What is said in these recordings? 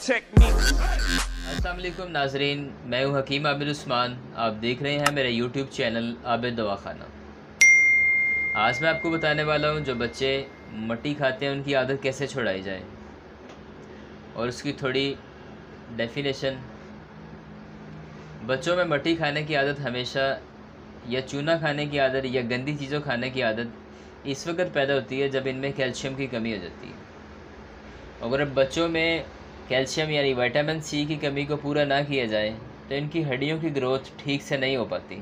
अस्सलाम वालेकुम नाजरीन, मैं हूं हकीम आबिद उस्मान। आप देख रहे हैं मेरा यूट्यूब चैनल आबिद दवाखाना। आज मैं आपको बताने वाला हूं जो बच्चे मट्टी खाते हैं उनकी आदत कैसे छुड़ाई जाए और उसकी थोड़ी डेफिनेशन। बच्चों में मट्टी खाने की आदत हमेशा, या चूना खाने की आदत, या गंदी चीज़ों खाने की आदत इस वक्त पैदा होती है जब इनमें कैल्शियम की कमी हो जाती है। अगर बच्चों में कैल्शियम यानी विटामिन सी की कमी को पूरा ना किया जाए तो इनकी हड्डियों की ग्रोथ ठीक से नहीं हो पाती,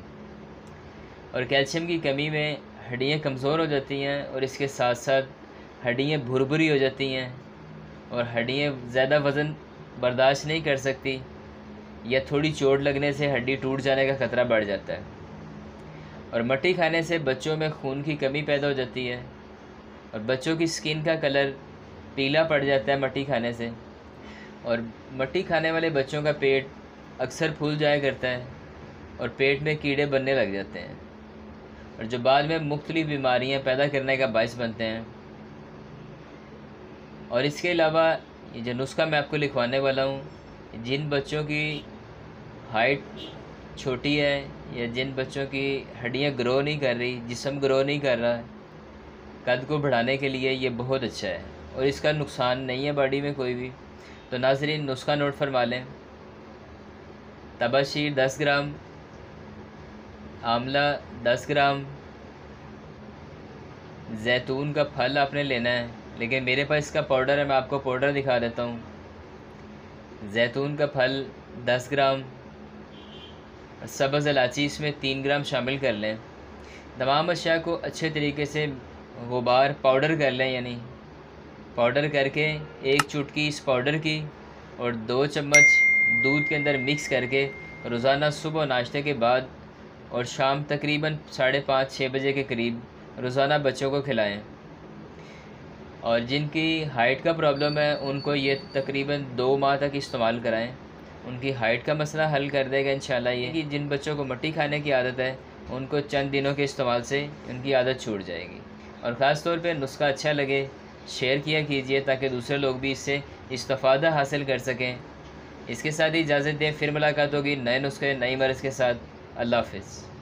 और कैल्शियम की कमी में हड्डियाँ कमज़ोर हो जाती हैं और इसके साथ साथ हड्डियाँ भुरभुरी हो जाती हैं और हड्डियाँ ज़्यादा वज़न बर्दाश्त नहीं कर सकती, या थोड़ी चोट लगने से हड्डी टूट जाने का ख़तरा बढ़ जाता है। और मट्टी खाने से बच्चों में खून की कमी पैदा हो जाती है और बच्चों की स्किन का कलर पीला पड़ जाता है मट्टी खाने से। और मट्टी खाने वाले बच्चों का पेट अक्सर फूल जाया करता है और पेट में कीड़े बनने लग जाते हैं, और जो बाद में मुख्तलिफ़ बीमारियां पैदा करने का बायस बनते हैं। और इसके अलावा ये जो नुस्खा मैं आपको लिखवाने वाला हूँ, जिन बच्चों की हाइट छोटी है या जिन बच्चों की हड्डियाँ ग्रो नहीं कर रही, जिस्म ग्रो नहीं कर रहा, कद को बढ़ाने के लिए ये बहुत अच्छा है और इसका नुकसान नहीं है बॉडी में कोई भी। तो नाज़रीन, नुस्खा नोट फरमा लें। तबाशीर 10 ग्राम, आंवला 10 ग्राम, जैतून का फल आपने लेना है, लेकिन मेरे पास इसका पाउडर है, मैं आपको पाउडर दिखा देता हूँ। जैतून का फल 10 ग्राम, सब्ज़ इलायची इसमें 3 ग्राम शामिल कर लें। तमाम अशिया को अच्छे तरीके से गुबार पाउडर कर लें, यानी पाउडर करके एक चुटकी इस पाउडर की और 2 चम्मच दूध के अंदर मिक्स करके रोज़ाना सुबह नाश्ते के बाद और शाम तकरीबन 5:30-6 बजे के करीब रोज़ाना बच्चों को खिलाएं। और जिनकी हाइट का प्रॉब्लम है उनको ये तकरीबन 2 माह तक इस्तेमाल कराएं, उनकी हाइट का मसला हल कर देगा इंशाल्लाह। ये कि जिन बच्चों को मट्टी खाने की आदत है उनको चंद दिनों के इस्तेमाल से उनकी आदत छूट जाएगी। और ख़ास तौर पे नुस्खा अच्छा लगे शेयर किया कीजिए ताकि दूसरे लोग भी इससे इस्तिफ़ादा हासिल कर सकें। इसके साथ ही इजाज़त दें, फिर मुलाकात होगी नए नुस्खे नई मर्ज़ के साथ। अल्लाह हाफ़िज़।